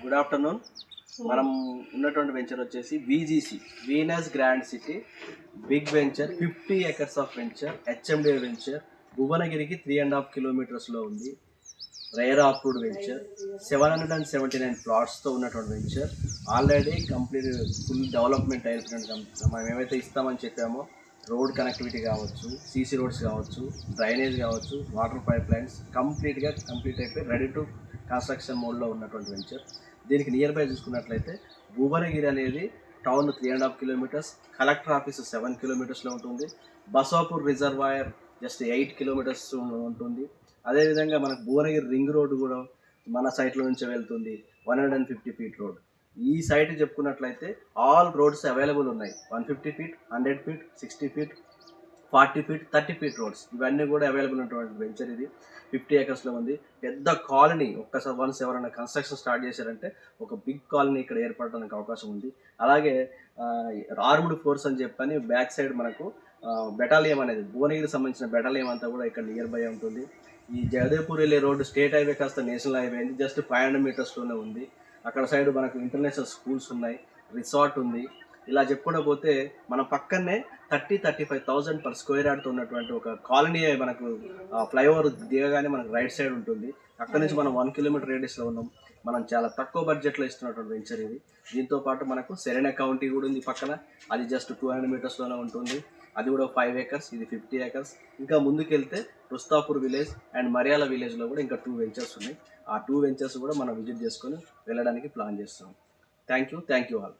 Good afternoon. మనం ఉన్నటువంటి venture వచ్చేసి VGC, Venus Grand City big venture, 50 acres of venture, HMD venture, భువనగిరికి 3.5 కిలోమీటర్స్లో ఉంది. రేరా అప్రూవ్డ్ వెంచర్, 779 ప్లాట్స్తో ఉన్నటువంటి venture. Already complete full development అయినటువంటి మనం ఏమైతే ఇస్తామని చెప్పామో రోడ్ కనెక్టివిటీ కావచ్చు, సీసీ రోడ్స్ కావచ్చు, డ్రైనేజ్ కావచ్చు, వాటర్ పైప్ లైన్స్ కంప్లీట్ అయిపోయి రెడీ టు కన్స్ట్రక్షన్ మోడ్లో ఉన్నటువంటి వెంచర్. దీనికి నియర్ బై చూసుకున్నట్లయితే భువనగిరి అనేది టౌన్ 3.5 కిలోమీటర్స్, కలెక్టర్ ఆఫీస్ 7 కిలోమీటర్స్లో ఉంటుంది, బసాపూర్ రిజర్వాయర్ జస్ట్ 8 కిలోమీటర్స్ ఉంటుంది. అదేవిధంగా మనకు భువనగిరి రింగ్ రోడ్డు కూడా మన సైట్లో నుంచి వెళ్తుంది, 150 feet రోడ్. ఈ సైట్ చెప్పుకున్నట్లయితే ఆల్ రోడ్స్ అవైలబుల్ ఉన్నాయి. 150 feet, 100 feet, 60 feet, 40 feet, 30 feet roads ఇవన్నీ కూడా అవైలబుల్ ఉన్నటువంటి వెంచర్ ఇది. 50 acresలో ఉంది. పెద్ద కాలనీ ఒక్కసారి వన్స్ ఎవరైనా కన్స్ట్రక్షన్ స్టార్ట్ చేశారంటే ఒక బిగ్ కాలనీ ఇక్కడ ఏర్పడడానికి అవకాశం ఉంది. అలాగే ఆర్మ్డ్ ఫోర్స్ అని చెప్పని బ్యాక్ సైడ్ మనకు బెటాలియం అనేది భువనగిరికి సంబంధించిన బెటాలియం అంతా కూడా ఇక్కడ నియర్ బై ఉంటుంది. ఈ జగదేవ్పూర్ వెళ్ళే రోడ్డు స్టేట్ హైవే కాస్త నేషనల్ హైవే అయింది, జస్ట్ 500 మీటర్స్లోనే ఉంది. అక్కడ సైడ్ మనకు ఇంటర్నేషనల్ స్కూల్స్ ఉన్నాయి, రిసార్ట్ ఉంది. ఇలా చెప్పుకుంటూ పోతే మన పక్కనే 35,000 per square yard ఉన్నటువంటి ఒక కాలనీ మనకు ఫ్లైఓవర్ దిగగానే మనకు రైట్ సైడ్ ఉంటుంది. అక్కడ నుంచి మనం 1 kilometer రేడియస్లో ఉన్నాం. మనం చాలా తక్కువ బడ్జెట్లో ఇస్తున్నటువంటి వెంచర్ ఇది. దీంతో పాటు మనకు సెరెనా కౌంటీ కూడా ఉంది పక్కన, అది జస్ట్ 200 మీటర్స్లోనే ఉంటుంది. అది కూడా 5 acres, ఇది 50 acres. ఇంకా ముందుకెళ్తే రుస్తాపూర్ విలేజ్ అండ్ మరియాల విలేజ్లో కూడా ఇంకా 2 వెంచర్స్ ఉన్నాయి. ఆ 2 వెంచర్స్ కూడా మనం విజిట్ చేసుకొని వెళ్ళడానికి ప్లాన్ చేస్తున్నాం. Thank you all.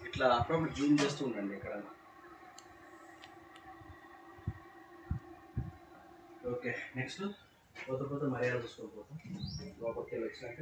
ఇట్లా అప్పుడప్పుడు జూమ్ చేస్తూ ఉండండి ఇక్కడ. ఓకే, నెక్స్ట్ పోతే మరియాలు చూసుకోకపోతాం లోపలికి వెళ్ళి వచ్చినాక